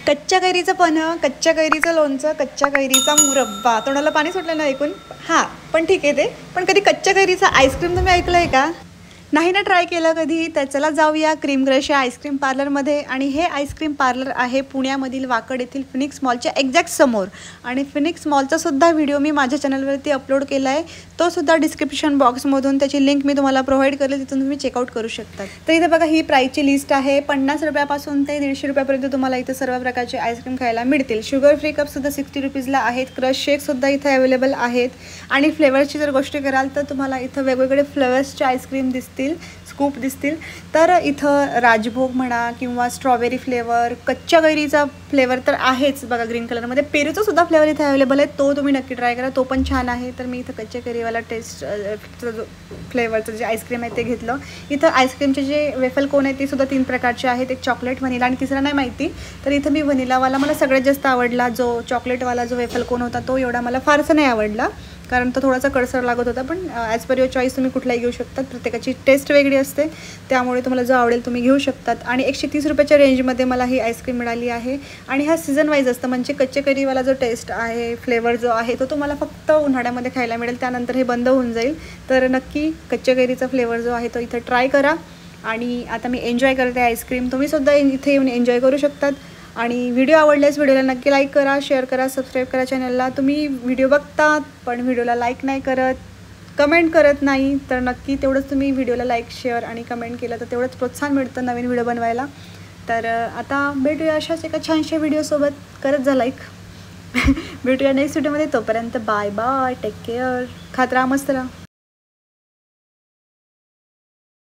कच्च्या कैरीचं पन्हं, कच्च्या कैरीचं लोणचं, कच्च्या कैरीचा मुरब्बा. तोंडाला पाणी सुटलं ना ऐकून. हां, पण ठीक आहे ते. पण कधी कच्च्या कैरीचा आईस्क्रीम तुम्ही ऐकलं आहे का? नाही ना ट्राय केलं कधी? तर चला जाऊया क्रीम क्रश या आईस्क्रीम पार्लरमध्ये. आणि हे आईस्क्रीम पार्लर आहे पुण्यामधील वाकड येथील फिनिक्स मॉलच्या एक्झॅक्ट समोर. आणि फिनिक्स मॉलचा सुद्धा व्हिडिओ मी माझ्या चॅनलवरती अपलोड केला आहे. तो सुद्धा डिस्क्रिप्शन बॉक्समधून त्याची लिंक मी तुम्हाला प्रोव्हाइड करेल, तिथून तुम्ही चेकआउट करू शकता. तर इथे बघा ही प्राईसची लिस्ट आहे. 50 रुपयापासून ते 150 रुपयापर्यंत तुम्हाला इथे सर्व प्रकारचे आईस्क्रीम खायला मिळतील. शुगर फ्री कपसुद्धा 60 रुपीजला आहेत. क्रश शेकसुद्धा इथे अवेलेबल आहेत. आणि फ्लेवर्सची जर गोष्ट कराल तर तुम्हाला इथं वेगवेगळे फ्लेवर्सचे आईस्क्रीम दिसतील, स्कूप दिसतील. तर इथं राजभोग म्हणा किंवा स्ट्रॉबेरी फ्लेवर, कच्च्या कैरीचा फ्लेवर तर आहेच बघा ग्रीन कलरमध्ये. पेरूचा सुद्धा फ्लेवर इथे अवेलेबल आहे, तो तुम्ही नक्की ट्राय करा, तो पण छान आहे. तर मी इथं कच्च्या कैरीवाला टेस्ट जो फ्लेवरचं जे आईस्क्रीम आहे ते घेतलं. इथं आईस्क्रीमचे जे वेफल कोन आहे ते सुद्धा 3 प्रकारचे आहेत. एक चॉकलेट, व्हनिला आणि तिसरा नाही माहिती. तर इथं मी व्हनिलावाला मला सगळ्यात जास्त आवडला. जो चॉकलेटवाला जो वेफल कोन होता तो एवढा मला फारसा नाही आवडला, कारण तो थोडासा कडसर लागत होता. पण ॲज पर युअर चॉईस तुम्ही कुठलाही घेऊ शकतात. प्रत्येकाची टेस्ट वेगळी असते, त्यामुळे तुम्हाला जो आवडेल तुम्ही घेऊ शकतात. आणि 130 रुपयाच्या रेंजमध्ये मला ही आईस्क्रीम मिळाली आहे. आणि हा सीझन वाईज असतं, म्हणजे कच्चे कैरीवाला जो टेस्ट आहे, फ्लेवर जो आहे तो तुम्हाला फक्त उन्हाळ्यामध्ये खायला मिळेल, त्यानंतर हे बंद होऊन जाईल. तर नक्की कच्च्या कैरीचा फ्लेवर जो आहे तो इथं ट्राय करा. आणि आता मी एन्जॉय करते आईस्क्रीम, तुम्हीसुद्धा इथे येऊन एन्जॉय करू शकतात. आणि व्हिडिओ आवडल्यास व्हिडिओला नक्की लाईक करा, शेअर करा, सबस्क्राईब करा चॅनलला. तुम्ही व्हिडिओ बघतात पण व्हिडिओला लाईक नाही करत, कमेंट करत नाही, तर नक्की तेवढंच तुम्ही व्हिडिओला लाईक, शेअर आणि कमेंट केलं तर तेवढंच प्रोत्साहन मिळतं नवीन व्हिडिओ बनवायला. तर आता भेटूया अशाच एका छानशा व्हिडिओसोबत. करत जा लाईक. भेटूया नेक्स्ट व्हिडिओमध्ये. तोपर्यंत बाय बाय, टेक केअर, खात राहा, मस्त राहा.